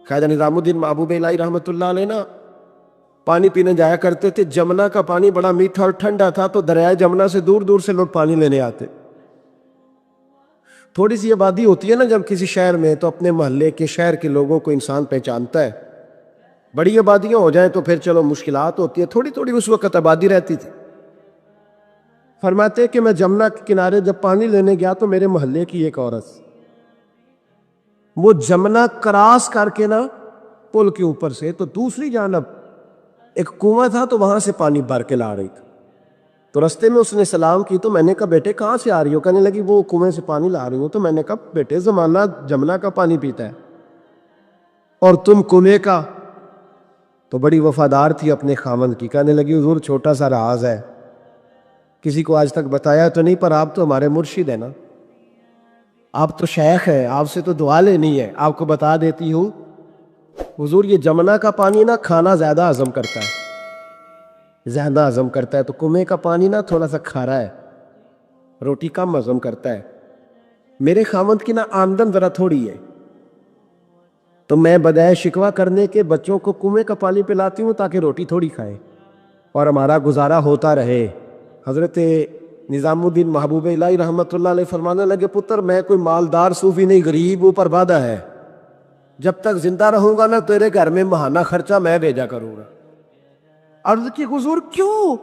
خواجہ نظام الدین محبوب الہی رحمۃ اللہ علیہ نا پانی پینے جایا کرتے تھے. جمنا کا پانی بڑا میٹھا اور ٹھنڈا تھا تو دریائے جمنا سے دور دور سے لوگ پانی لینے آتے. تھوڑی سی آبادی ہوتی ہے نا جب کسی شہر میں تو اپنے محلے کے شہر کے لوگوں کو انسان پہچانتا ہے. بڑی آبادیاں ہو جائیں تو پھر چلو مشکلات ہوتی ہے, تھوڑی تھوڑی اس وقت آبادی رہتی تھی. فرماتے کہ میں جمنا کے کنارے جب پانی لینے گیا تو میرے محلے کی ایک عورت وہ جمنا کراس کر کے نا پل کے اوپر سے تو دوسری جانب ایک کنواں تھا تو وہاں سے پانی بھر کے لا رہی تھی. تو رستے میں اس نے سلام کی تو میں نے کہا بیٹے کہاں سے آ رہی ہو؟ کہنے لگی وہ کنویں سے پانی لا رہی ہوں. تو میں نے کہا بیٹے زمانہ جمنا کا پانی پیتا ہے اور تم کنویں کا. تو بڑی وفادار تھی اپنے خاوند کی. کہنے لگی حضور چھوٹا سا راز ہے, کسی کو آج تک بتایا تو نہیں, پر آپ تو ہمارے مرشد ہیں نا, آپ تو شیخ ہیں, آپ سے تو دعا لینی ہے, آپ کو بتا دیتی ہوں. حضور یہ جمنا کا پانی نا کھانا زیادہ ہضم کرتا ہے, زیادہ ہضم کرتا ہے. تو کنویں کا پانی نا تھوڑا سا کھارا ہے, روٹی کم ہضم کرتا ہے. میرے خاوند کی نا آمدن ذرا تھوڑی ہے تو میں بجائے شکوہ کرنے کے بچوں کو کنویں کا پانی پلاتی ہوں تاکہ روٹی تھوڑی کھائیں اور ہمارا گزارا ہوتا رہے. حضرت نظام الدین محبوب الہی رحمۃ اللہ علیہ فرمانے لگے پتر میں کوئی مالدار صوفی نہیں, غریب اوپر وعدہ ہے, جب تک زندہ رہوں گا نا تیرے گھر میں ماہانہ خرچہ میں بھیجا کروں گا. عرض کی حضور کیوں؟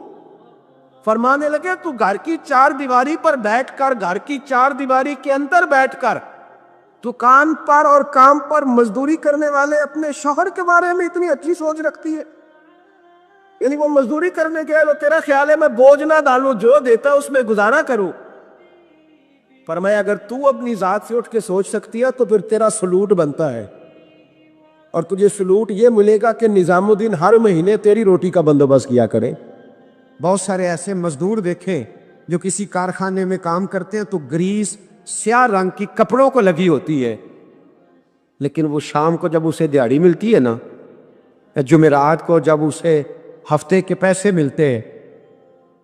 فرمانے لگے تو گھر کی چار دیواری پر بیٹھ کر, گھر کی چار دیواری کے اندر بیٹھ کر دکان پر اور کام پر مزدوری کرنے والے اپنے شوہر کے بارے میں اتنی اچھی سوچ رکھتی ہے. یعنی وہ مزدوری کرنے گئے تو تیرا خیال ہے میں بوجھ نہ ڈالوں, جو دیتا اس میں گزارا کروں. فرمایا اگر تو اپنی ذات سے اٹھ کے سوچ سکتی ہے تو پھر تیرا سلوٹ بنتا ہے, اور تجھے سلوٹ یہ ملے گا کہ نظام الدین ہر مہینے تیری روٹی کا بندوبست کیا کرے. بہت سارے ایسے مزدور دیکھے جو کسی کارخانے میں کام کرتے ہیں تو گریس سیاہ رنگ کی کپڑوں کو لگی ہوتی ہے, لیکن وہ شام کو جب اسے دیہاڑی ملتی ہے نا, جمعرات کو جب اسے ہفتے کے پیسے ملتے ہیں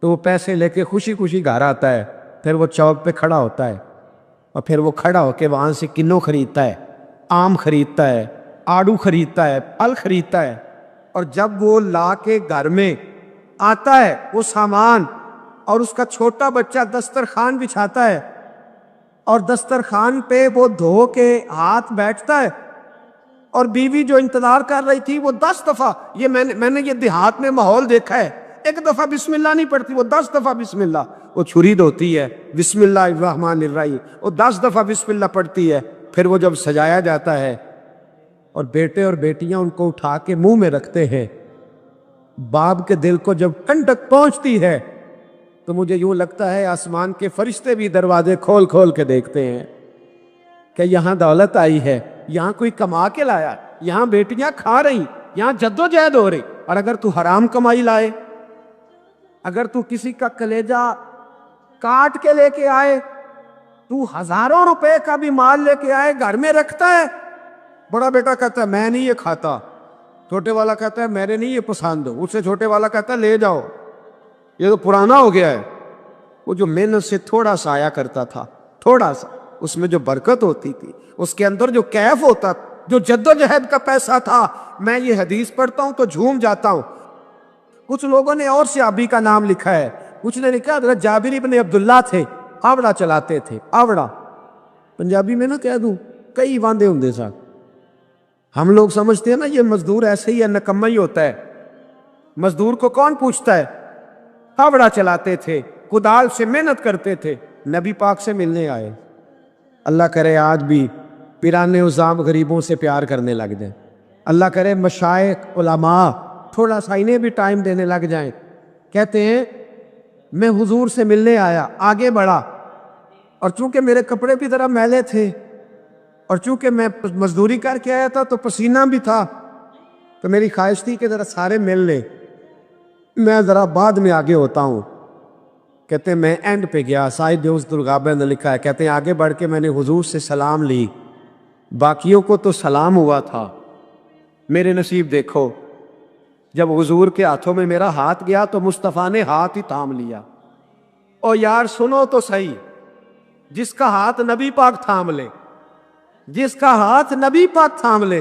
تو وہ پیسے لے کے خوشی خوشی گھر آتا ہے. پھر وہ چوک پہ کھڑا ہوتا ہے اور پھر وہ کھڑا ہو کے وہاں سے کنو خریدتا ہے, آم خریدتا ہے, آڑو خریدتا ہے, پھل خریدتا ہے, اور جب وہ لا کے گھر میں آتا ہے وہ سامان اور اس کا چھوٹا بچہ دسترخوان بچھاتا ہے اور دسترخوان پہ وہ دھو کے ہاتھ بیٹھتا ہے, اور بیوی جو انتظار کر رہی تھی وہ 10 دفعہ, یہ میں نے یہ دیہات میں ماحول دیکھا ہے, ایک دفعہ بسم اللہ نہیں پڑھتی, وہ 10 دفعہ بسم اللہ. وہ چھری دھوتی ہے بسم اللہ الرحمن الرحیم, وہ 10 دفعہ بسم اللہ پڑھتی ہے. پھر وہ جب سجایا جاتا ہے اور بیٹے اور بیٹیاں ان کو اٹھا کے منہ میں رکھتے ہیں, باپ کے دل کو جب ٹھنڈک پہنچتی ہے تو مجھے یوں لگتا ہے آسمان کے فرشتے بھی دروازے کھول کھول کے دیکھتے ہیں کہ یہاں دولت آئی ہے, یہاں کوئی کما کے لایا, یہاں بیٹیاں کھا رہی, یہاں جدوجہد ہو رہی. اور اگر تو حرام کمائی لائے, اگر تو کسی کا کلیجہ کاٹ کے لے کے آئے, تو ہزاروں روپے کا بھی مال لے کے آئے, گھر میں رکھتا ہے, بڑا بیٹا کہتا ہے میں نہیں یہ کھاتا, چھوٹے والا کہتا ہے میرے نہیں یہ پسند, اس سے چھوٹے والا کہتا ہے لے جاؤ یہ تو پرانا ہو گیا ہے. وہ جو محنت سے تھوڑا سا آیا کرتا تھا, تھوڑا سا, اس میں جو برکت ہوتی تھی, اس کے اندر جو کیف ہوتا, جو جدوجہد کا پیسہ تھا. میں یہ حدیث پڑھتا ہوں تو جھوم جاتا ہوں. کچھ لوگوں نے اور صحابی کا نام لکھا ہے, کچھ نے لکھا حضرت جابر ابن عبداللہ تھے, آوڑا چلاتے تھے, آوڑا پنجابی میں نہ کہہ دوں کئی واندے ہوندے سا. ہم لوگ سمجھتے ہیں نا یہ مزدور ایسے ہی ہے, نکما ہی ہوتا ہے. مزدور کو کون پوچھتا ہے؟ آوڑا چلاتے تھے, کدال سے محنت کرتے تھے, نبی پاک سے ملنے آئے. اللہ کرے آج بھی پیرانے عظام غریبوں سے پیار کرنے لگ جائیں. اللہ کرے مشائخ علماء تھوڑا سا انہیں بھی ٹائم دینے لگ جائیں. کہتے ہیں میں حضور سے ملنے آیا, آگے بڑھا, اور چونکہ میرے کپڑے بھی ذرا میلے تھے اور چونکہ میں مزدوری کر کے آیا تھا تو پسینہ بھی تھا, تو میری خواہش تھی کہ ذرا سارے مل لیں, میں ذرا بعد میں آگے ہوتا ہوں. کہتے ہیں میں اینڈ پہ گیا, سائد دوست الغابہ نے لکھا ہے, کہتے ہیں آگے بڑھ کے میں نے حضور سے سلام لی, باقیوں کو تو سلام ہوا تھا, میرے نصیب دیکھو جب حضور کے ہاتھوں میں میرا ہاتھ گیا تو مصطفیٰ نے ہاتھ ہی تھام لیا. اور یار سنو تو صحیح, جس کا ہاتھ نبی پاک تھام لے, جس کا ہاتھ نبی پاک تھام لے,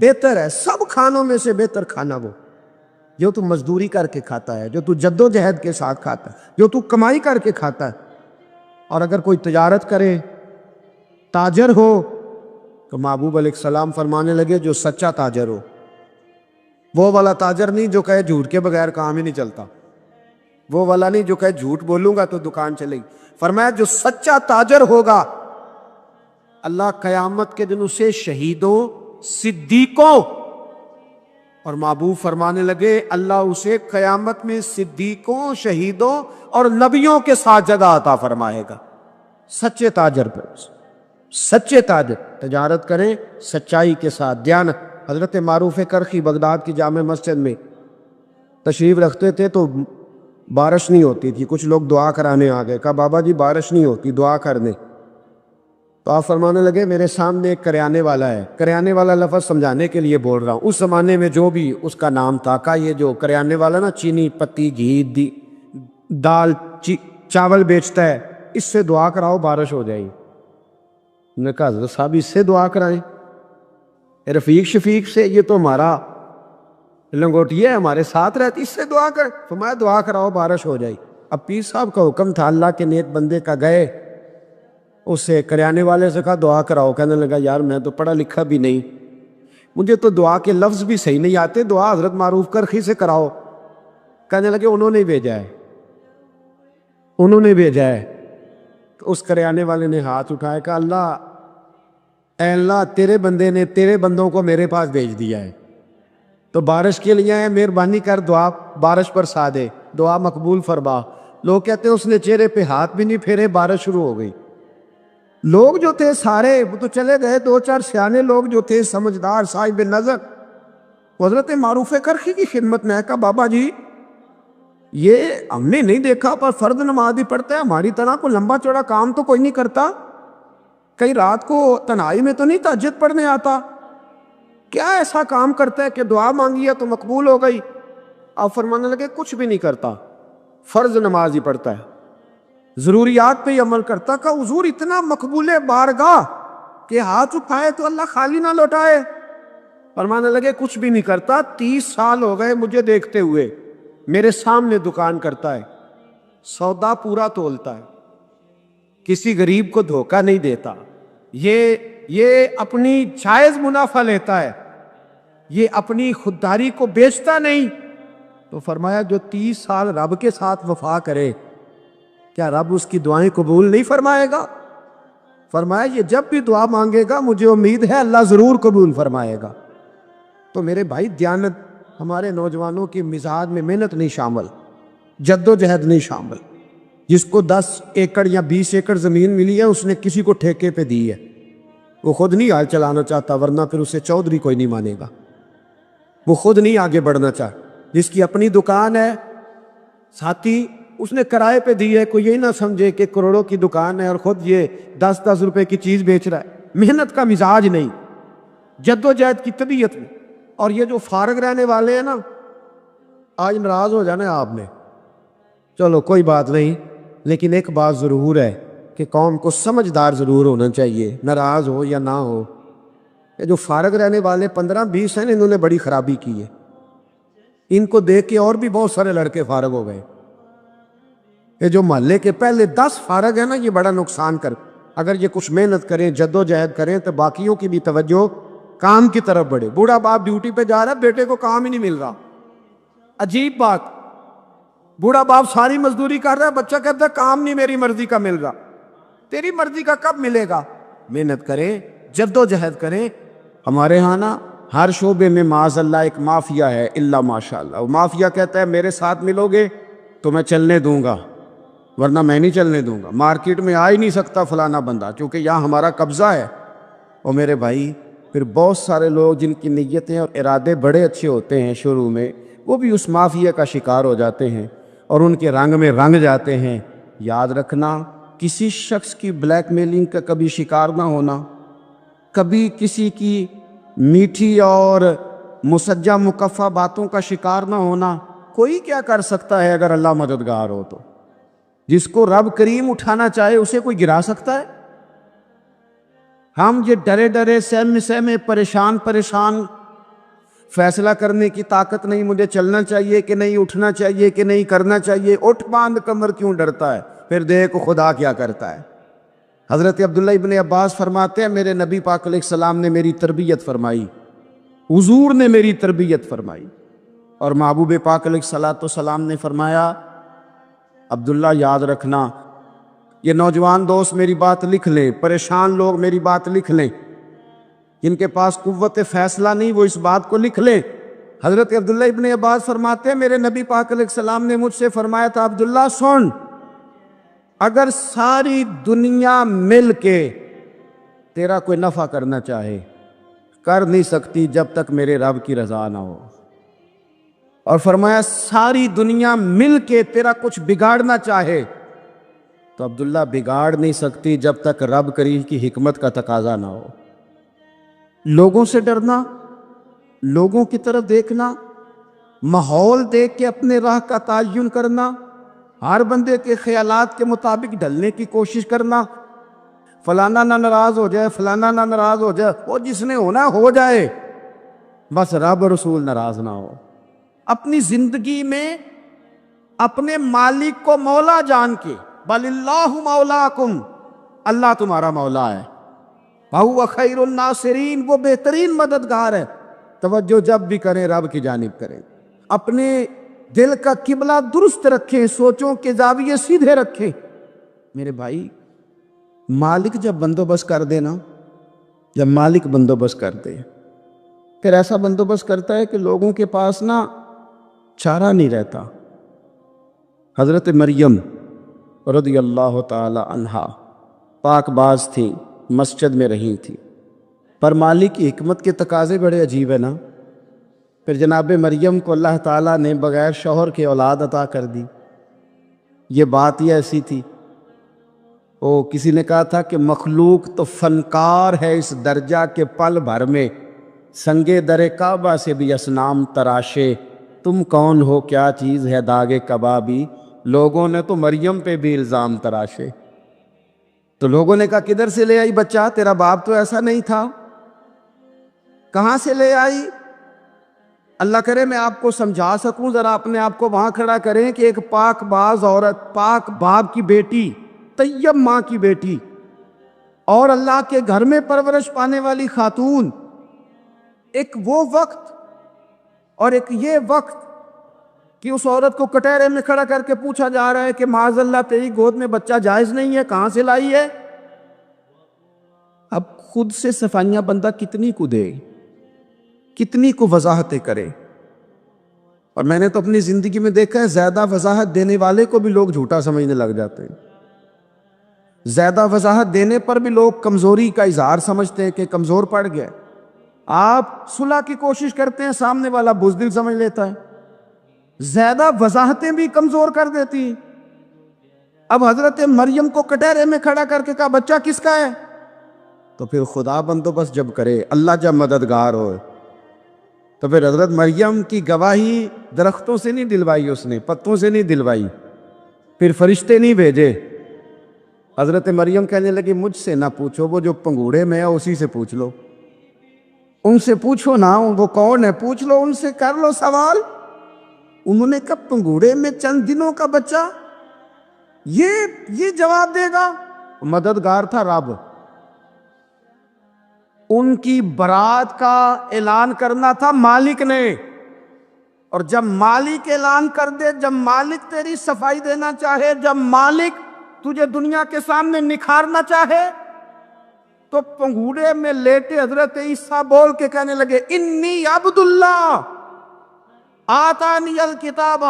بہتر ہے، سب کھانوں میں سے بہتر کھانا وہ جو تو مزدوری کر کے کھاتا ہے، جو تو جد و جہد کے ساتھ کھاتا ہے، جو تو کمائی کر کے کھاتا ہے۔ اور اگر کوئی تجارت کرے، تاجر ہو، تو محبوب علیہ السلام فرمانے لگے جو سچا تاجر ہو، وہ والا تاجر نہیں جو کہے جھوٹ کے بغیر کام ہی نہیں چلتا، وہ والا نہیں جو کہے جھوٹ بولوں گا تو دکان چلے گی۔ فرمایا جو سچا تاجر ہوگا اللہ قیامت کے دن اسے شہیدوں، صدیقوں، اور محبوب فرمانے لگے اللہ اسے قیامت میں صدیقوں، شہیدوں اور نبیوں کے ساتھ جگہ عطا فرمائے گا۔ سچے تاجر پر، سچے تاجر تجارت کریں سچائی کے ساتھ، دیانت۔ حضرت معروف کرخی بغداد کی جامع مسجد میں تشریف رکھتے تھے تو بارش نہیں ہوتی تھی، کچھ لوگ دعا کرانے آ گئے، کہا بابا جی بارش نہیں ہوتی، دعا کر دیں۔ تو آپ فرمانے لگے میرے سامنے ایک کریانے والا ہے، کریانے والا لفظ سمجھانے کے لیے بول رہا ہوں، اس زمانے میں جو بھی اس کا نام تھا، کہا یہ جو کریانے والا نا چینی، پتی، گھی، دال، چاول بیچتا ہے، اس سے دعا کراؤ بارش ہو جائے گی۔ نے کہا حضرت صاحب اس سے دعا کرائیں؟ رفیق شفیق سے، یہ تو ہمارا لنگوٹیا ہے، ہمارے ساتھ رہتی، اس سے دعا کر۔ فرمایا دعا کراؤ بارش ہو جائے۔ اب پیر صاحب کا حکم تھا، اللہ کے نیک بندے کا، گئے اس سے کریانے والے سے کہا دعا کراؤ۔ کہنے لگا یار میں تو پڑھا لکھا بھی نہیں، مجھے تو دعا کے لفظ بھی صحیح نہیں آتے، دعا حضرت معروف کرخی سے کراؤ۔ کہنے لگے انہوں نے بھیجا ہے، انہوں نے بھیجا ہے۔ اس کریانے والے نے ہاتھ اٹھایا، کہا اللہ، اے اللہ تیرے بندے نے تیرے بندوں کو میرے پاس بھیج دیا ہے، تو بارش کے لیے ہے، مہربانی کر دعا بارش برسا دے، دعا مقبول فرما۔ لوگ کہتے ہیں اس نے چہرے پہ ہاتھ بھی نہیں پھیرے، بارش شروع ہو گئی۔ لوگ جو تھے سارے وہ تو چلے گئے، دو چار سیانے لوگ جو تھے سمجھدار صاحب نظر، حضرت معروف کرخی کی خدمت میں کہا بابا جی یہ ہم نے نہیں دیکھا پر فرض نماز ہی پڑھتا ہے، ہماری طرح کو لمبا چوڑا کام تو کوئی نہیں کرتا، کئی رات کو تنہائی میں تو نہیں تہجد پڑھنے آتا، کیا ایسا کام کرتا ہے کہ دعا مانگی ہے تو مقبول ہو گئی؟ آپ فرمانے لگے کچھ بھی نہیں کرتا، فرض نماز ہی پڑھتا ہے، ضروریات پہ ہی عمل کرتا۔ کہ حضور اتنا مقبول بارگاہ کہ ہاتھ اٹھائے تو اللہ خالی نہ لوٹائے؟ فرمانے لگے کچھ بھی نہیں کرتا، 30 سال ہو گئے مجھے دیکھتے ہوئے، میرے سامنے دکان کرتا ہے، سودا پورا تولتا ہے، کسی غریب کو دھوکہ نہیں دیتا، یہ اپنی جائز منافع لیتا ہے، یہ اپنی خودداری کو بیچتا نہیں۔ تو فرمایا جو 30 سال رب کے ساتھ وفا کرے کیا رب اس کی دعائیں قبول نہیں فرمائے گا؟ فرمایا یہ جب بھی دعا مانگے گا مجھے امید ہے اللہ ضرور قبول فرمائے گا۔ تو میرے بھائی دیانت ہمارے نوجوانوں کی مزاج میں محنت نہیں شامل، جد و جہد نہیں شامل۔ جس کو 10 ایکڑ یا 20 ایکڑ زمین ملی ہے اس نے کسی کو ٹھیکے پہ دی ہے، وہ خود نہیں حال چلانا چاہتا، ورنہ پھر اسے چودھری کوئی نہیں مانے گا، وہ خود نہیں آگے بڑھنا چاہتا۔ جس کی اپنی دکان ہے ساتھی اس نے کرائے پہ دی ہے، کوئی یہی نہ سمجھے کہ کروڑوں کی دکان ہے اور خود یہ 10 روپے کی چیز بیچ رہا ہے، محنت کا مزاج نہیں، جد و جہد کی طبیعت میں۔ اور یہ جو فارغ رہنے والے ہیں نا، آج ناراض ہو جانا آپ نے، چلو کوئی بات نہیں، لیکن ایک بات ضرور ہے کہ قوم کو سمجھدار ضرور ہونا چاہیے، ناراض ہو یا نہ ہو۔ یہ جو فارغ رہنے والے 15-20 ہیں انہوں نے بڑی خرابی کی ہے، ان کو دیکھ کے اور بھی بہت سارے لڑکے فارغ ہو گئے۔ یہ جو محلے کے پہلے 10 فارغ ہیں نا، یہ بڑا نقصان کر، اگر یہ کچھ محنت کریں، جد و جہد کریں تو باقیوں کی بھی توجہ کام کی طرف بڑھے۔ بوڑھا باپ ڈیوٹی پہ جا رہا ہے، بیٹے کو کام ہی نہیں مل رہا، عجیب بات، بوڑھا باپ ساری مزدوری کر رہا ہے، بچہ کہتا ہے کام نہیں میری مرضی کا مل رہا۔ تیری مرضی کا کب ملے گا؟ محنت کریں، جد و جہد کریں۔ ہمارے ہاں نا ہر شعبے میں معاذ اللہ ایک مافیا ہے، الا ماشاءاللہ، وہ مافیا کہتا ہے میرے ساتھ ملو گے تو میں چلنے دوں گا، ورنہ میں نہیں چلنے دوں گا، مارکیٹ میں آ ہی نہیں سکتا فلانا بندہ کیونکہ یہاں ہمارا قبضہ ہے۔ اور میرے بھائی پھر بہت سارے لوگ جن کی نیتیں اور ارادے بڑے اچھے ہوتے ہیں شروع میں، وہ بھی اس مافیا کا شکار ہو جاتے ہیں اور ان کے رنگ میں رنگ جاتے ہیں۔ یاد رکھنا کسی شخص کی بلیک میلنگ کا کبھی شکار نہ ہونا، کبھی کسی کی میٹھی اور مسجع مکفہ باتوں کا شکار نہ ہونا۔ کوئی کیا کر سکتا ہے اگر اللہ مددگار ہو تو؟ جس کو رب کریم اٹھانا چاہے اسے کوئی گرا سکتا ہے؟ ہم یہ ڈرے ڈرے سہمے سہمے پریشان فیصلہ کرنے کی طاقت نہیں، مجھے چلنا چاہیے کہ نہیں، اٹھنا چاہیے کہ نہیں، کرنا چاہیے، اٹھ باندھ کمر کیوں ڈرتا ہے؟ پھر دیکھ خدا کیا کرتا ہے۔ حضرت عبداللہ ابن عباس فرماتے ہیں میرے نبی پاک علیہ السلام نے میری تربیت فرمائی، حضور نے میری تربیت فرمائی، اور محبوب پاک علیہ السلام نے فرمایا عبداللہ یاد رکھنا، یہ نوجوان دوست میری بات لکھ لیں، پریشان لوگ میری بات لکھ لیں، جن کے پاس قوت فیصلہ نہیں وہ اس بات کو لکھ لیں۔ حضرت عبداللہ ابن عباس فرماتے ہیں میرے نبی پاک علیہ السلام نے مجھ سے فرمایا تھا عبداللہ سن، اگر ساری دنیا مل کے تیرا کوئی نفع کرنا چاہے کر نہیں سکتی جب تک میرے رب کی رضا نہ ہو، اور فرمایا ساری دنیا مل کے تیرا کچھ بگاڑنا چاہے تو عبداللہ بگاڑ نہیں سکتی جب تک رب کریم کی حکمت کا تقاضا نہ ہو۔ لوگوں سے ڈرنا، لوگوں کی طرف دیکھنا، ماحول دیکھ کے اپنے راہ کا تعین کرنا، ہر بندے کے خیالات کے مطابق ڈھلنے کی کوشش کرنا، فلانا نہ ناراض ہو جائے، فلانا نہ ناراض ہو جائے، وہ جس نے ہونا ہو جائے، بس رب رسول ناراض نہ ہو۔ اپنی زندگی میں اپنے مالک کو مولا جان کے، بل اللہ مولاکم، اللہ تمہارا مولا ہے، وَهُوَ خَيْرُ النَّاصِرِينَ، وہ بہترین مددگار ہے۔ توجہ جب بھی کریں رب کی جانب کریں، اپنے دل کا قبلہ درست رکھیں، سوچوں کے زاویے سیدھے رکھیں۔ میرے بھائی مالک جب بندوبست کر دے نا، جب مالک بندوبست کر دے پھر ایسا بندوبست کرتا ہے کہ لوگوں کے پاس نا چارہ نہیں رہتا۔ حضرت مریم رضی اللہ تعالی عنہا پاک باز تھیں، مسجد میں رہی تھی، پر مالک کی حکمت کے تقاضے بڑے عجیب ہے نا۔ پھر جناب مریم کو اللہ تعالیٰ نے بغیر شوہر کے اولاد عطا کر دی۔ یہ بات ہی ایسی تھی، کسی نے کہا تھا کہ مخلوق تو فنکار ہے اس درجہ کے پل بھر میں سنگے در کعبہ سے بھی اصنام تراشے، تم کون ہو کیا چیز ہے داغ کبابی، لوگوں نے تو مریم پہ بھی الزام تراشے۔ تو لوگوں نے کہا کدھر سے لے آئی بچہ، تیرا باپ تو ایسا نہیں تھا، کہاں سے لے آئی؟ اللہ کرے میں آپ کو سمجھا سکوں، ذرا اپنے آپ کو وہاں کھڑا کریں کہ ایک پاک باز عورت، پاک باپ کی بیٹی، طیب ماں کی بیٹی، اور اللہ کے گھر میں پرورش پانے والی خاتون، ایک وہ وقت اور ایک یہ وقت کہ اس عورت کو کٹہرے میں کھڑا کر کے پوچھا جا رہا ہے کہ معاذ اللہ تیری گود میں بچہ جائز نہیں ہے، کہاں سے لائی ہے؟ اب خود سے صفائیاں بندہ کتنی کو دے، کتنی کو وضاحتیں کرے۔ اور میں نے تو اپنی زندگی میں دیکھا ہے زیادہ وضاحت دینے والے کو بھی لوگ جھوٹا سمجھنے لگ جاتے ہیں، زیادہ وضاحت دینے پر بھی لوگ کمزوری کا اظہار سمجھتے ہیں کہ کمزور پڑ گیا۔ آپ صلح کی کوشش کرتے ہیں، سامنے والا بزدل سمجھ لیتا ہے، زیادہ وضاحتیں بھی کمزور کر دیتی۔ اب حضرت مریم کو کٹہرے میں کھڑا کر کے کہا بچہ کس کا ہے؟ تو پھر خدا بندوبست جب کرے، اللہ جب مددگار ہو، تو پھر حضرت مریم کی گواہی درختوں سے نہیں دلوائی، اس نے پتوں سے نہیں دلوائی، پھر فرشتے نہیں بھیجے۔ حضرت مریم کہنے لگی مجھ سے نہ پوچھو، وہ جو پنگوڑے میں ہے اسی سے پوچھ لو، ان سے پوچھو نا، وہ کون ہے پوچھ لو، ان سے کر لو سوال۔ انہوں نے کہا پنگوڑے میں چند دنوں کا بچہ، یہ جواب دے گا؟ مددگار تھا رب، ان کی برات کا اعلان کرنا تھا مالک نے، اور جب مالک اعلان کر دے، جب مالک تیری صفائی دینا چاہے، جب مالک تجھے دنیا کے سامنے نکھارنا چاہے، تو پنگوڑے میں لیٹے حضرت عیسیٰ بول کے کہنے لگے انی عبد اللہ آتانی الکتاب،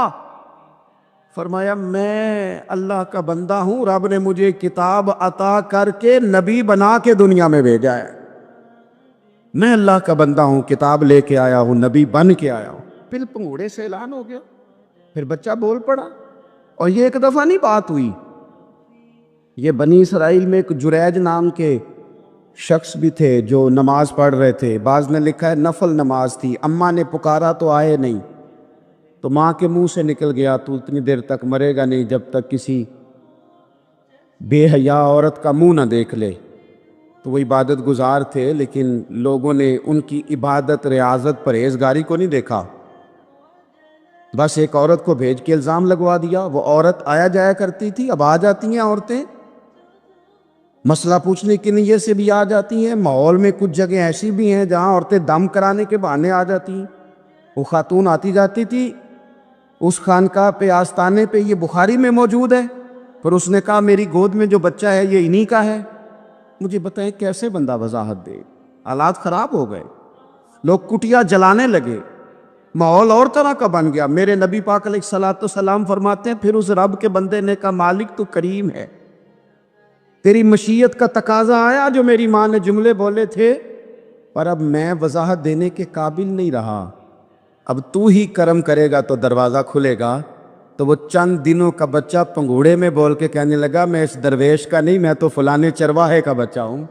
فرمایا میں اللہ کا بندہ ہوں، رب نے مجھے کتاب عطا کر کے نبی بنا کے دنیا میں بھیجا ہے، میں اللہ کا بندہ ہوں، کتاب لے کے آیا ہوں، نبی بن کے آیا ہوں۔ پھر پنگوڑے سے اعلان ہو گیا، پھر بچہ بول پڑا، اور یہ ایک دفعہ نہیں بات ہوئی، یہ بنی اسرائیل میں ایک جریج نام کے شخص بھی تھے جو نماز پڑھ رہے تھے، بعض نے لکھا ہے نفل نماز تھی، اماں نے پکارا تو آئے نہیں، تو ماں کے منہ سے نکل گیا تو اتنی دیر تک مرے گا نہیں جب تک کسی بے حیا عورت کا منہ نہ دیکھ لے۔ تو وہ عبادت گزار تھے، لیکن لوگوں نے ان کی عبادت، ریاضت، پرہیزگاری کو نہیں دیکھا۔ بس ایک عورت کو بھیج کے الزام لگوا دیا۔ وہ عورت آیا جایا کرتی تھی، اب آ جاتی ہیں عورتیں، مسئلہ پوچھنے کی نیت سے بھی آ جاتی ہیں۔ ماحول میں کچھ جگہ ایسی بھی ہیں جہاں عورتیں دم کرانے کے بہانے آ جاتی ہیں۔ وہ خاتون آتی جاتی تھی اس خانقاہ پہ، آستانے پہ، یہ بخاری میں موجود ہے، پر اس نے کہا میری گود میں جو بچہ ہے یہ انہی کا ہے۔ مجھے بتائیں کیسے بندہ وضاحت دے؟ حالات خراب ہو گئے، لوگ کٹیا جلانے لگے، ماحول اور طرح کا بن گیا۔ میرے نبی پاک علیہ الصلوۃ والسلام فرماتے ہیں پھر اس رب کے بندے نے کہا مالک تو کریم ہے، تیری مشیت کا تقاضا آیا جو میری ماں نے جملے بولے تھے، پر اب میں وضاحت دینے کے قابل نہیں رہا، اب تو ہی کرم کرے گا تو دروازہ کھلے گا۔ تو وہ چند دنوں کا بچہ پنگوڑے میں بول کے کہنے لگا میں اس درویش کا نہیں، میں تو فلانے چرواہے کا بچہ ہوں،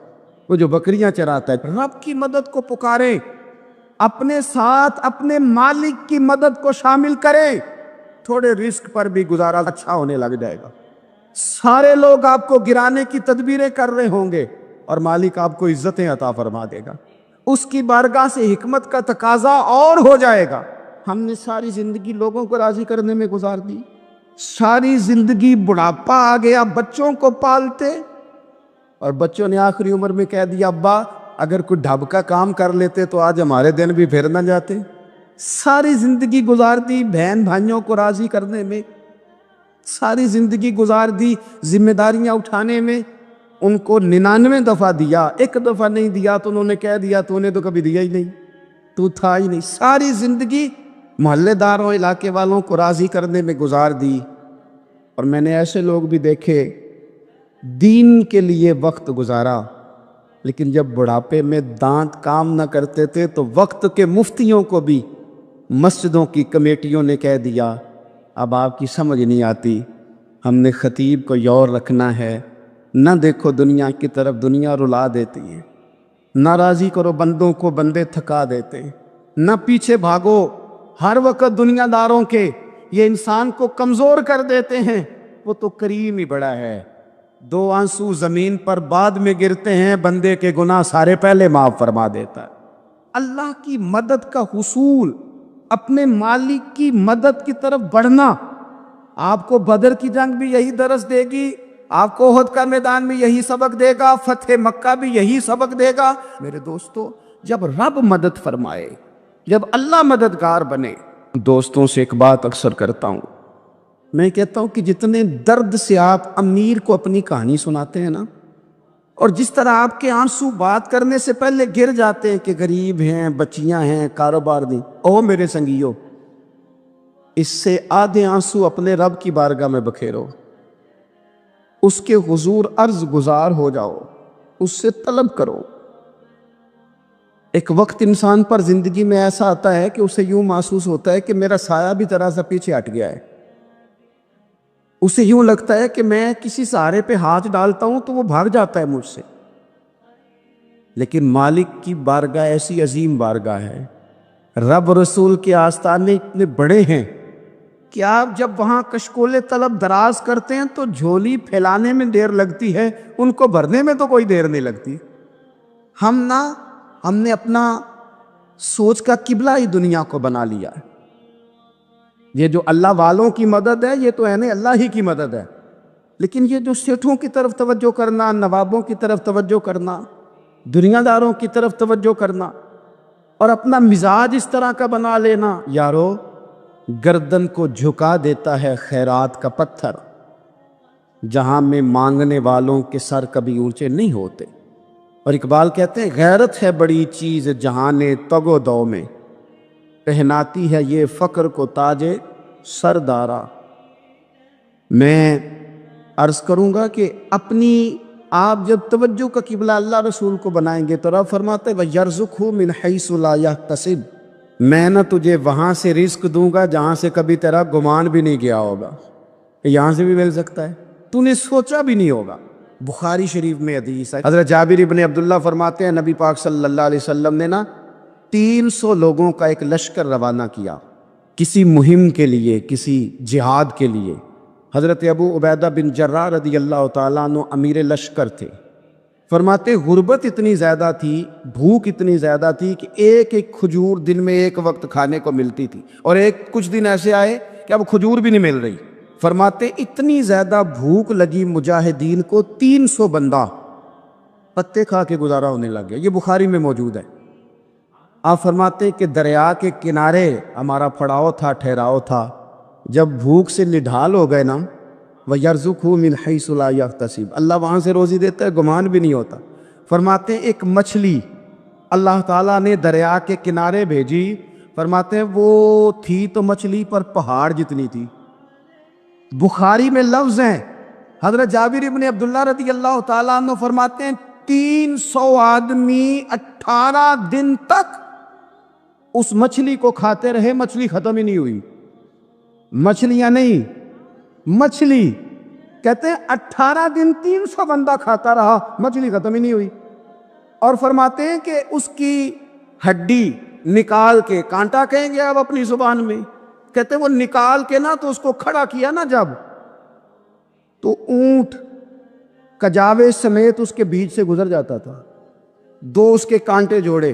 وہ جو بکریاں چراتا ہے۔ رب کی مدد کو پکاریں، اپنے ساتھ اپنے مالک کی مدد کو شامل کریں، تھوڑے رزق پر بھی گزارا اچھا ہونے لگ جائے گا۔ سارے لوگ آپ کو گرانے کی تدبیریں کر رہے ہوں گے اور مالک آپ کو عزتیں عطا فرما دے گا، اس کی بارگاہ سے حکمت کا تقاضا اور ہو جائے گا۔ ہم نے ساری زندگی لوگوں کو راضی کرنے میں گزار دی، ساری زندگی بڑھاپا آ گیا بچوں کو پالتے، اور بچوں نے آخری عمر میں کہہ دیا ابا اگر کوئی ڈھب کا کام کر لیتے تو آج ہمارے دن بھی پھر نہ جاتے۔ ساری زندگی گزار دی بہن بھائیوں کو راضی کرنے میں، ساری زندگی گزار دی ذمہ داریاں اٹھانے میں، ان کو 99 دفعہ دیا، ایک دفعہ نہیں دیا تو انہوں نے کہہ دیا تو نے تو کبھی دیا ہی نہیں، تو تھا ہی نہیں۔ ساری زندگی محلے داروں، علاقے والوں کو راضی کرنے میں گزار دی۔ اور میں نے ایسے لوگ بھی دیکھے دین کے لیے وقت گزارا، لیکن جب بڑھاپے میں دانت کام نہ کرتے تھے تو وقت کے مفتیوں کو بھی مسجدوں کی کمیٹیوں نے کہہ دیا اب آپ کی سمجھ نہیں آتی، ہم نے خطیب کو یور رکھنا ہے، نہ دیکھو دنیا کی طرف، دنیا رلا دیتی ہے، نہ راضی کرو بندوں کو، بندے تھکا دیتے، نہ پیچھے بھاگو ہر وقت دنیا داروں کے، یہ انسان کو کمزور کر دیتے ہیں۔ وہ تو کریم ہی بڑا ہے، 2 آنسو زمین پر بعد میں گرتے ہیں، بندے کے گناہ سارے پہلے معاف فرما دیتا ہے۔ اللہ کی مدد کا حصول، اپنے مالک کی مدد کی طرف بڑھنا، آپ کو بدر کی جنگ بھی یہی درس دے گی، آپ کو احد کا میدان بھی یہی سبق دے گا، فتح مکہ بھی یہی سبق دے گا۔ میرے دوستو، جب رب مدد فرمائے، جب اللہ مددگار بنے، دوستوں سے ایک بات اکثر کرتا ہوں، میں کہتا ہوں کہ جتنے درد سے آپ امیر کو اپنی کہانی سناتے ہیں نا، اور جس طرح آپ کے آنسو بات کرنے سے پہلے گر جاتے ہیں کہ غریب ہیں، بچیاں ہیں، کاروبار نہیں، او میرے سنگیو، اس سے آدھے آنسو اپنے رب کی بارگاہ میں بکھیرو، اس کے حضور عرض گزار ہو جاؤ، اس سے طلب کرو۔ ایک وقت انسان پر زندگی میں ایسا آتا ہے کہ اسے یوں محسوس ہوتا ہے کہ میرا سایہ بھی ذرا سا پیچھے ہٹ گیا ہے، اسے یوں لگتا ہے کہ میں کسی سہارے پہ ہاتھ ڈالتا ہوں تو وہ بھاگ جاتا ہے مجھ سے۔ لیکن مالک کی بارگاہ ایسی عظیم بارگاہ ہے، رب رسول کے آستانے اتنے بڑے ہیں کہ آپ جب وہاں کشکول طلب دراز کرتے ہیں تو جھولی پھیلانے میں دیر لگتی ہے، ان کو بھرنے میں تو کوئی دیر نہیں لگتی۔ ہم نے اپنا سوچ کا قبلہ ہی دنیا کو بنا لیا ہے۔ یہ جو اللہ والوں کی مدد ہے یہ تو ہے نہیں، اللہ ہی کی مدد ہے، لیکن یہ جو سیٹھوں کی طرف توجہ کرنا، نوابوں کی طرف توجہ کرنا، دنیا داروں کی طرف توجہ کرنا، اور اپنا مزاج اس طرح کا بنا لینا، یارو گردن کو جھکا دیتا ہے خیرات کا پتھر، جہاں میں مانگنے والوں کے سر کبھی اونچے نہیں ہوتے۔ اور اقبال کہتے ہیں غیرت ہے بڑی چیز جہانے تگ و دو میں، پہناتی ہے یہ فقر کو تاج سردارا۔ میں عرض کروں گا کہ اپنی آپ جب توجہ کا قبلہ اللہ رسول کو بنائیں گے تو رب فرماتے ہیں وَيَرْزُقْهُ مِنْ حَيْثُ لَا يَحْتَسِبُ، میں نہ تجھے وہاں سے رزق دوں گا جہاں سے کبھی تیرا گمان بھی نہیں گیا ہوگا، یہاں سے بھی مل سکتا ہے، تو نے سوچا بھی نہیں ہوگا۔ بخاری شریف میں حدیث ہے، حضرت جابر ابن عبداللہ فرماتے ہیں نبی پاک صلی اللہ علیہ وسلم نے 300 لوگوں کا ایک لشکر روانہ کیا کسی مہم کے لیے، کسی جہاد کے لیے۔ حضرت ابو عبیدہ بن جراح رضی اللہ تعالیٰ عنہ امیر لشکر تھے، فرماتے غربت اتنی زیادہ تھی، بھوک اتنی زیادہ تھی کہ ایک ایک کھجور دن میں ایک وقت کھانے کو ملتی تھی، اور کچھ دن ایسے آئے کہ اب کھجور بھی نہیں مل رہی۔ فرماتے اتنی زیادہ بھوک لگی مجاہدین کو، 300 بندہ پتے کھا کے گزارا ہونے لگ گیا۔ یہ بخاری میں موجود ہے۔ آپ فرماتے کہ دریا کے کنارے ہمارا پڑاؤ تھا، ٹھہراؤ تھا، جب بھوک سے نڈھال ہو گئے نا، وَيَرْزُقْهُ مِنْ حَيْثُ لَا يَحْتَسِبُ، اللہ وہاں سے روزی دیتا ہے، گمان بھی نہیں ہوتا۔ فرماتے ہیں ایک مچھلی اللہ تعالیٰ نے دریا کے کنارے بھیجی، فرماتے ہیں وہ تھی تو مچھلی پر پہاڑ جتنی تھی۔ بخاری میں لفظ ہیں، حضرت جابر ابن عبداللہ رضی اللہ تعالیٰ عنہ فرماتے ہیں 300 آدمی 18 دن تک اس مچھلی کو کھاتے رہے، مچھلی ختم ہی نہیں ہوئی۔ مچھلیاں نہیں، مچھلی کہتے ہیں 18 دن 300 بندہ کھاتا رہا، مچھلی ختم ہی نہیں ہوئی۔ اور فرماتے ہیں کہ اس کی ہڈی نکال کے، کانٹا کہیں گے اب اپنی زبان میں، کہتے ہیں وہ نکال کے نا تو اس کو کھڑا کیا نا جب، تو اونٹ کجاوے سمیت اس کے بیچ سے گزر جاتا تھا، 2 اس کے کانٹے جوڑے۔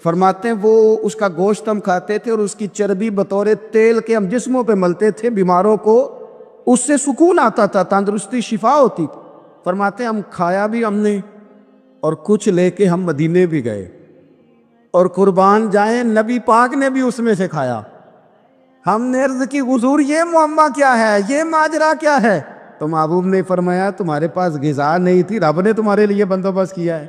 فرماتے ہیں وہ اس کا گوشت ہم کھاتے تھے اور اس کی چربی بطور تیل کے ہم جسموں پہ ملتے تھے، بیماروں کو اس سے سکون آتا تھا، تندرستی شفا ہوتی تھی۔ فرماتے ہیں ہم کھایا بھی ہم نے، اور کچھ لے کے ہم مدینے بھی گئے، اور قربان جائیں نبی پاک نے بھی اس میں سے کھایا۔ ہم نے عرض کی حضور یہ معاملہ کیا ہے، یہ ماجرا کیا ہے؟ تو محبوب نے فرمایا تمہارے پاس غذا نہیں تھی، رب نے تمہارے لیے بندوبست کیا ہے،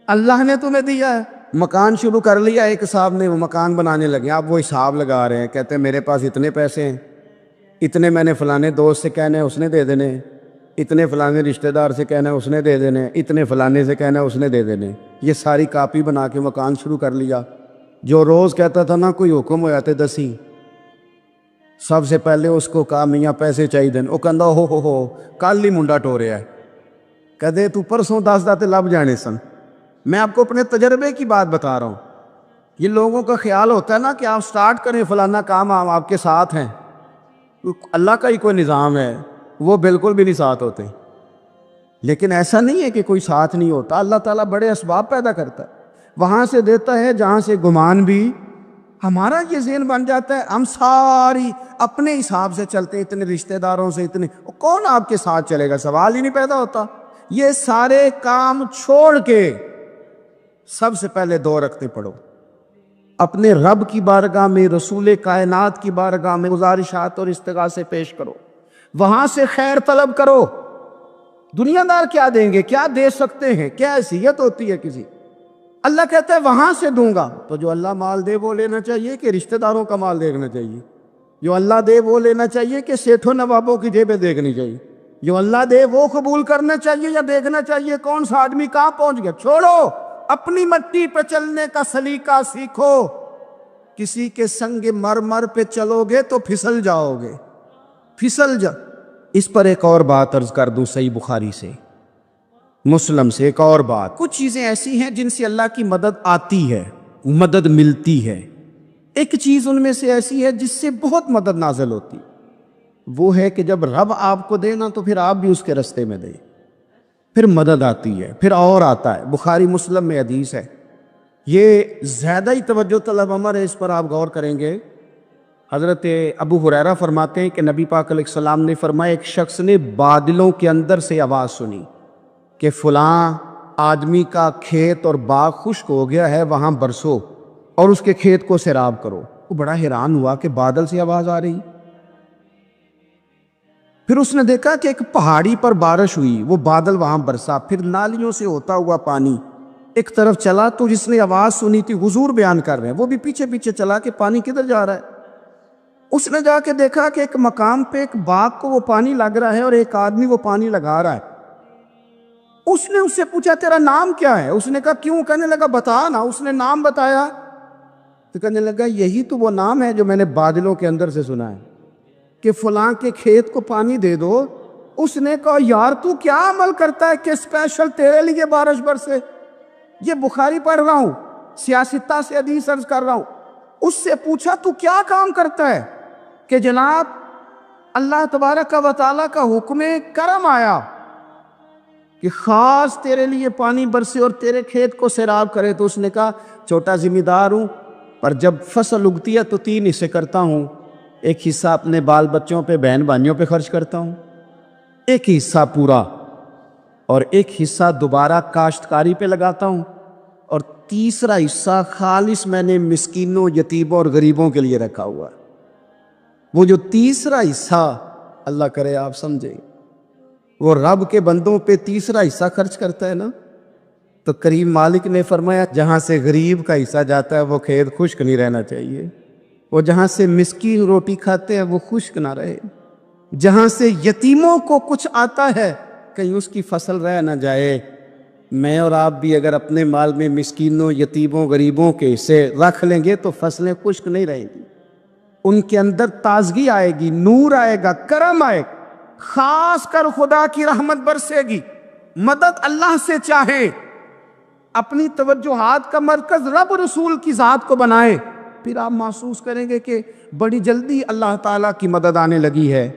اللہ نے تمہیں دیا ہے۔ مکان شروع کر لیا، ایک صاحب نے وہ مکان بنانے لگے، آپ وہ حساب لگا رہے ہیں، کہتے ہیں میرے پاس اتنے پیسے ہیں، اتنے میں نے فلانے دوست سے کہنا ہے اس نے دے دینے، اتنے فلانے رشتہ دار سے کہنا ہے اس نے دے دینے، اتنے فلانے سے کہنا ہے اس نے دے دینے۔ یہ ساری کاپی بنا کے مکان شروع کر لیا۔ جو روز کہتا تھا نا کوئی حکم ہو جاتے 10 سب سے پہلے اس کو کہا میاں پیسے چاہیے دن، وہ کہندا ہو کل ہی منڈا ٹوریا ہے، کہدے تو پرسوں 10 داتے لب جانے سن۔ میں آپ کو اپنے تجربے کی بات بتا رہا ہوں۔ یہ لوگوں کا خیال ہوتا ہے نا کہ آپ سٹارٹ کریں فلانا کام، آپ کے ساتھ ہیں، اللہ کا ہی کوئی نظام ہے، وہ بالکل بھی نہیں ساتھ ہوتے۔ لیکن ایسا نہیں ہے کہ کوئی ساتھ نہیں ہوتا، اللہ تعالیٰ بڑے اسباب پیدا کرتا ہے، وہاں سے دیتا ہے جہاں سے گمان بھی۔ ہمارا یہ ذہن بن جاتا ہے ہم ساری اپنے حساب سے چلتے ہیں، اتنے رشتہ داروں سے، اتنے کون آپ کے ساتھ چلے گا، سوال ہی نہیں پیدا ہوتا۔ یہ سارے کام چھوڑ کے سب سے پہلے 2 رکعتیں پڑھو، اپنے رب کی بارگاہ میں، رسول کائنات کی بارگاہ میں گزارشات اور استغاثے پیش کرو، وہاں سے خیر طلب کرو۔ دنیا دار کیا دیں گے، کیا دے سکتے ہیں، کیا حیثیت ہوتی ہے کسی؟ اللہ کہتا ہے وہاں سے دوں گا۔ تو جو اللہ مال دے وہ لینا چاہیے کہ رشتہ داروں کا مال دیکھنا چاہیے؟ جو اللہ دے وہ لینا چاہیے کہ سیٹھوں نوابوں کی جیبیں دیکھنی چاہیے؟ جو اللہ دے وہ قبول کرنا چاہیے یا دیکھنا چاہیے کون سا آدمی کہاں پہنچ گیا؟ چھوڑو، اپنی مٹی پہ چلنے کا سلیقہ سیکھو۔ کسی کے سنگ مرمر پہ چلو گے تو پھسل جاؤ گے، پھسل جا۔ اس پر ایک اور بات عرض کر دوں، صحیح بخاری سے، مسلم سے ایک اور بات۔ کچھ چیزیں ایسی ہیں جن سے اللہ کی مدد آتی ہے، مدد ملتی ہے۔ ایک چیز ان میں سے ایسی ہے جس سے بہت مدد نازل ہوتی، وہ ہے کہ جب رب آپ کو دے نا تو پھر آپ بھی اس کے رستے میں دے، پھر مدد آتی ہے، پھر اور آتا ہے۔ بخاری مسلم میں حدیث ہے، یہ زیادہ ہی توجہ طلب امر ہے، اس پر آپ غور کریں گے۔ حضرت ابو ہریرہ فرماتے ہیں کہ نبی پاک علیہ السلام نے فرمایا ایک شخص نے بادلوں کے اندر سے آواز سنی کہ فلاں آدمی کا کھیت اور باغ خشک ہو گیا ہے، وہاں برسو اور اس کے کھیت کو سیراب کرو۔ وہ بڑا حیران ہوا کہ بادل سے آواز آ رہی۔ پھر اس نے دیکھا کہ ایک پہاڑی پر بارش ہوئی، وہ بادل وہاں برسا، پھر نالیوں سے ہوتا ہوا پانی ایک طرف چلا۔ تو جس نے آواز سنی تھی، حضور بیان کر رہے ہیں، وہ بھی پیچھے پیچھے چلا کہ پانی کدھر جا رہا ہے۔ اس نے جا کے دیکھا کہ ایک مقام پہ ایک باغ کو وہ پانی لگ رہا ہے اور ایک آدمی وہ پانی لگا رہا ہے۔ اس نے اس سے پوچھا تیرا نام کیا ہے؟ اس نے کہا کیوں؟ کہنے لگا بتا نا۔ اس نے نام بتایا تو کہنے لگا یہی تو وہ نام ہے جو میں نے بادلوں کے اندر سے سنا ہے کہ فلاں کے کھیت کو پانی دے دو۔ اس نے کہا یار تو کیا عمل کرتا ہے کہ اسپیشل تیرے لیے بارش برسے؟ یہ بخاری پڑھ رہا ہوں، سیاستہ سے حدیث عرض کر رہا ہوں۔ اس سے پوچھا تو کیا کام کرتا ہے کہ جناب اللہ تبارک و تعالیٰ کا حکم کرم آیا کہ خاص تیرے لیے پانی برسے اور تیرے کھیت کو سیراب کرے. تو اس نے کہا چھوٹا ذمہ دار ہوں، پر جب فصل اگتی ہے تو 3 حصے کرتا ہوں. ایک حصہ اپنے بال بچوں پہ، بہن بھائیوں پہ خرچ کرتا ہوں، ایک حصہ پورا، اور ایک حصہ دوبارہ کاشتکاری پہ لگاتا ہوں، اور تیسرا حصہ خالص میں نے مسکینوں، یتیموں اور غریبوں کے لیے رکھا ہوا. وہ جو تیسرا حصہ، اللہ کرے آپ سمجھیں، وہ رب کے بندوں پہ تیسرا حصہ خرچ کرتا ہے نا، تو کریم مالک نے فرمایا جہاں سے غریب کا حصہ جاتا ہے وہ کھیت خشک نہیں رہنا چاہیے. وہ جہاں سے مسکین روٹی کھاتے ہیں وہ خشک نہ رہے. جہاں سے یتیموں کو کچھ آتا ہے کہیں اس کی فصل رہ نہ جائے. میں اور آپ بھی اگر اپنے مال میں مسکینوں، یتیموں، غریبوں کے حصے رکھ لیں گے تو فصلیں خشک نہیں رہیں گی. ان کے اندر تازگی آئے گی، نور آئے گا، کرم آئے گا. خاص کر خدا کی رحمت برسے گی. مدد اللہ سے چاہے، اپنی توجہات کا مرکز رب رسول کی ذات کو بنائے، پھر آپ محسوس کریں گے کہ بڑی جلدی اللہ تعالیٰ کی مدد آنے لگی ہے.